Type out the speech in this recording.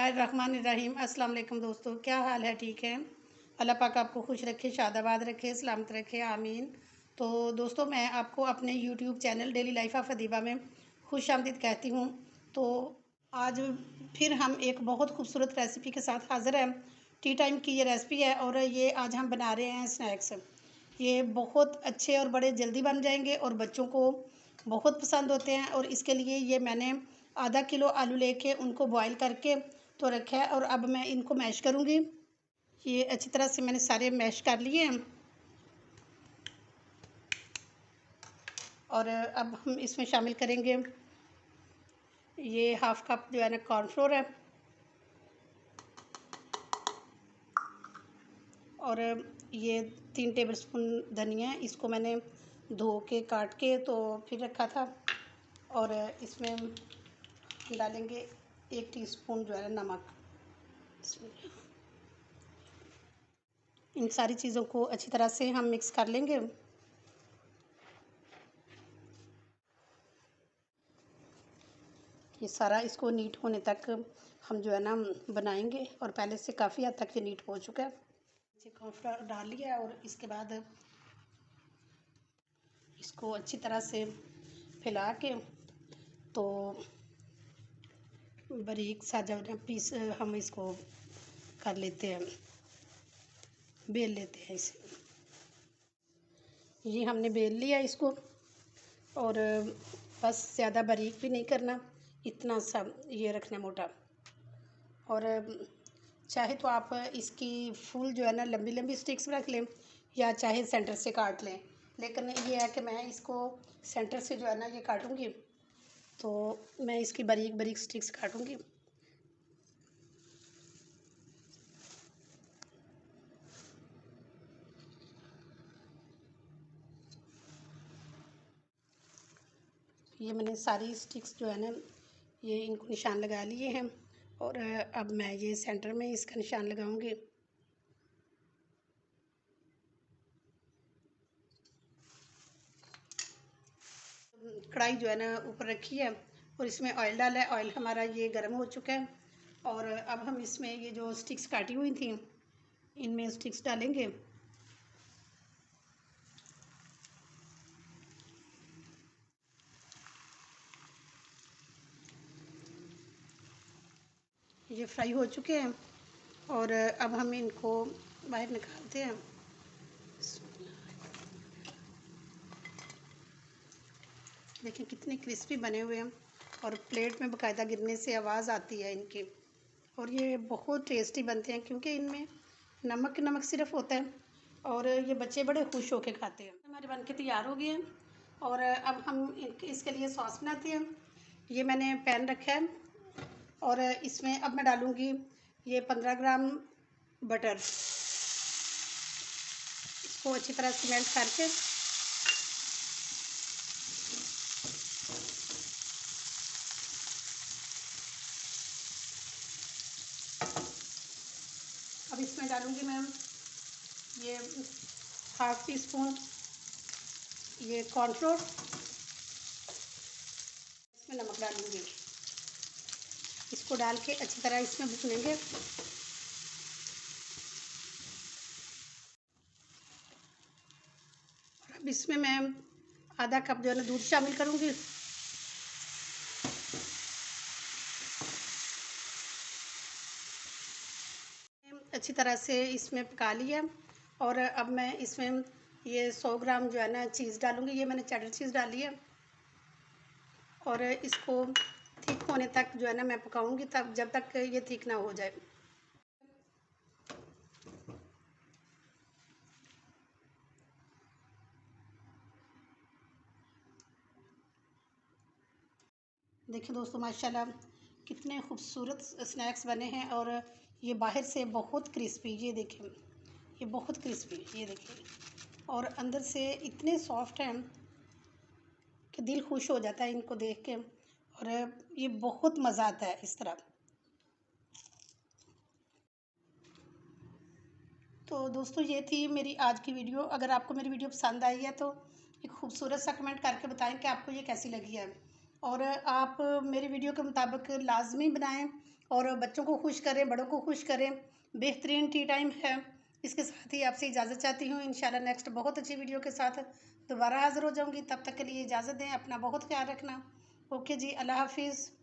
बिस्मिल्लाहिर्रहमानिर्रहीम। अस्सलाम वालेकुम दोस्तों, क्या हाल है? ठीक है। अल्लाह पाक आपको खुश रखे, शादाबाद रखे, सलामत रखे, आमीन। तो दोस्तों, मैं आपको अपने YouTube channel daily life of Adiba में खुश आमदीद कहती हूँ। तो आज फिर हम एक बहुत खूबसूरत रेसिपी के साथ हाज़िर हैं। टी टाइम की ये रेसिपी है और ये आज हम बना रहे हैं स्नैक्स। ये बहुत अच्छे और बड़े जल्दी बन जाएंगे और बच्चों को बहुत पसंद होते हैं। और इसके लिए ये मैंने आधा किलो आलू लेके उनको बॉईल करके तो रखा है और अब मैं इनको मैश करूँगी। ये अच्छी तरह से मैंने सारे मैश कर लिए हैं और अब हम इसमें शामिल करेंगे ये हाफ़ कप जो है ना कॉर्नफ्लोर है और ये 3 टेबलस्पून धनिया है। इसको मैंने धो के काट के तो फिर रखा था और इसमें हम डालेंगे 1 टीस्पून जो है नमक। इन सारी चीज़ों को अच्छी तरह से हम मिक्स कर लेंगे। ये सारा इसको नीट होने तक हम जो है ना बनाएंगे और पहले से काफ़ी हद तक ये नीट हो चुका है। नीचे कॉर्नफ्लोर डाल लिया है और इसके बाद इसको अच्छी तरह से फैला के तो बारीक सा जो है पीस हम इसको कर लेते हैं, बेल लेते हैं इसे। ये हमने बेल लिया इसको और बस ज़्यादा बारीक भी नहीं करना, इतना सा ये रखना मोटा। और चाहे तो आप इसकी फुल जो है ना लंबी लंबी स्टिक्स रख लें या चाहे सेंटर से काट लें, लेकिन ये है कि मैं इसको सेंटर से जो है ना ये काटूँगी तो मैं इसकी बारीक बारीक स्टिक्स काटूँगी। ये मैंने सारी स्टिक्स जो है ना ये इनको निशान लगा लिए हैं और अब मैं ये सेंटर में इसका निशान लगाऊंगी। कढ़ाई जो है ना ऊपर रखी है और इसमें ऑयल डाला है। ऑयल हमारा ये गर्म हो चुका है और अब हम इसमें ये जो स्टिक्स काटी हुई थी इनमें स्टिक्स डालेंगे। ये फ्राई हो चुके हैं और अब हम इनको बाहर निकालते हैं। देखिए कितने क्रिस्पी बने हुए हैं और प्लेट में बाकायदा गिरने से आवाज़ आती है इनकी। और ये बहुत टेस्टी बनते हैं क्योंकि इनमें नमक नमक सिर्फ होता है और ये बच्चे बड़े खुश होके खाते हैं। हमारे बनके तैयार हो गए हैं और अब हम इसके लिए सॉस बनाते हैं। ये मैंने पैन रखा है और इसमें अब मैं डालूँगी ये 15 ग्राम बटर। इसको अच्छी तरह से मेल्ट करके अब इसमें डालूँगी मैं ये हाफ़ टी स्पून ये कॉर्नफ्लोर। इसमें नमक डालूँगी, इसको डाल के अच्छी तरह इसमें भूनेंगे। और अब इसमें मैं आधा कप जो है ना दूध शामिल करूँगी। अच्छी तरह से इसमें पका लिया और अब मैं इसमें ये 100 ग्राम जो है ना चीज़ डालूँगी। ये मैंने चेडर चीज़ डाली है और इसको थिक होने तक जो है ना मैं पकाऊँगी, तब जब तक ये थिक ना हो जाए। देखिए दोस्तों, माशाल्लाह कितने खूबसूरत स्नैक्स बने हैं और ये बाहर से बहुत क्रिस्पी, ये देखें ये बहुत क्रिस्पी, ये देखिए और अंदर से इतने सॉफ्ट हैं कि दिल खुश हो जाता है इनको देख के और ये बहुत मज़ा आता है इस तरह। तो दोस्तों, ये थी मेरी आज की वीडियो। अगर आपको मेरी वीडियो पसंद आई है तो एक खूबसूरत सा कमेंट करके बताएं कि आपको ये कैसी लगी है और आप मेरी वीडियो के मुताबिक लाजमी बनाएं और बच्चों को खुश करें, बड़ों को खुश करें। बेहतरीन टी टाइम है। इसके साथ ही आपसे इजाज़त चाहती हूँ। इंशाल्लाह नेक्स्ट बहुत अच्छी वीडियो के साथ दोबारा हाज़िर हो जाऊँगी। तब तक के लिए इजाज़त दें। अपना बहुत ख्याल रखना। ओके जी, अल्लाह हाफ़िज़।